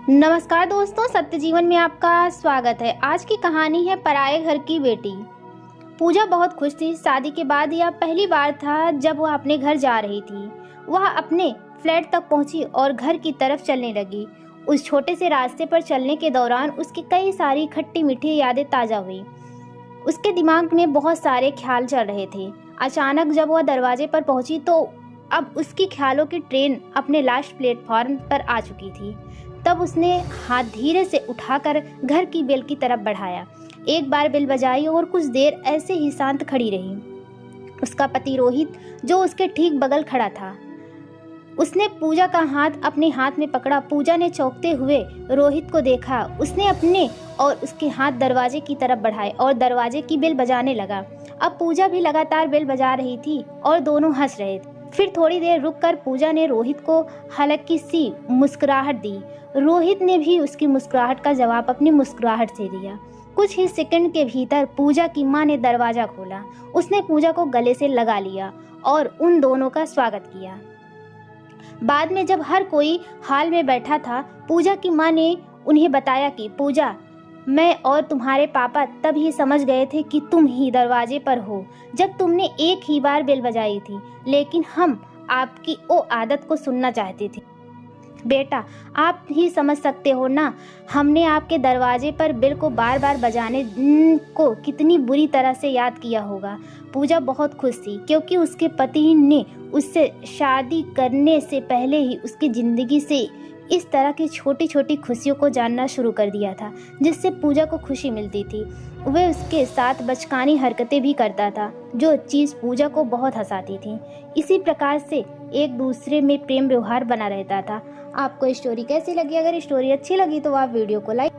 नमस्कार दोस्तों, सत्य जीवन में आपका स्वागत है। आज की कहानी है पराये घर की बेटी। पूजा बहुत खुश थी। शादी के बाद यह पहली बार था जब वह अपने घर जा रही थी। वह अपने फ्लैट तक पहुंची और घर की तरफ चलने लगी। उस छोटे से रास्ते पर चलने के दौरान उसकी कई सारी खट्टी मीठी यादें ताज़ा हुई। उसके दिमाग में बहुत सारे ख्याल चल रहे थे। अचानक जब वह दरवाजे पर पहुंची तो अब उसकी ख्यालों की ट्रेन अपने लास्ट प्लेटफॉर्म पर आ चुकी थी। तब उसने हाथ धीरे से उठाकर घर की बेल की तरफ बढ़ाया। एक बार बेल बजाई और कुछ देर ऐसे ही शांत खड़ी रही। उसका पति रोहित जो उसके ठीक बगल खड़ा था, उसने पूजा का हाथ अपने हाथ में पकड़ा। पूजा ने चौंकते हुए रोहित को देखा। उसने अपने और उसके हाथ दरवाजे की तरफ बढ़ाए और दरवाजे की बेल बजाने लगा। अब पूजा भी लगातार बेल बजा रही थी और दोनों हंस रहे थे। फिर थोड़ी देर रुककर पूजा ने रोहित को हल्की सी मुस्कुराहट दी। रोहित ने भी उसकी मुस्कुराहट का जवाब अपनी मुस्कुराहट से दिया। कुछ ही सेकंड के भीतर पूजा की मां ने दरवाजा खोला। उसने पूजा को गले से लगा लिया और उन दोनों का स्वागत किया। बाद में जब हर कोई हॉल में बैठा था, पूजा की मां ने उन्हें बताया कि पूजा, मैं और तुम्हारे पापा तब ही समझ गए थे कि तुम ही दरवाजे पर हो जब तुमने एक ही बार बेल बजाई थी, लेकिन हम आपकी वो आदत को सुनना चाहते थे। बेटा, आप ही समझ सकते हो ना, हमने आपके दरवाजे पर बेल को बार बार बजाने को कितनी बुरी तरह से याद किया होगा। पूजा बहुत खुश थी क्योंकि उसके पति ने उससे शादी करने से पहले ही उसकी ज़िंदगी से इस तरह की छोटी छोटी खुशियों को जानना शुरू कर दिया था, जिससे पूजा को खुशी मिलती थी। वह उसके साथ बचकानी हरकतें भी करता था, जो चीज़ पूजा को बहुत हंसाती थी। इसी प्रकार से एक दूसरे में प्रेम व्यवहार बना रहता था। आपको स्टोरी कैसी लगी? अगर स्टोरी अच्छी लगी तो आप वीडियो को लाइक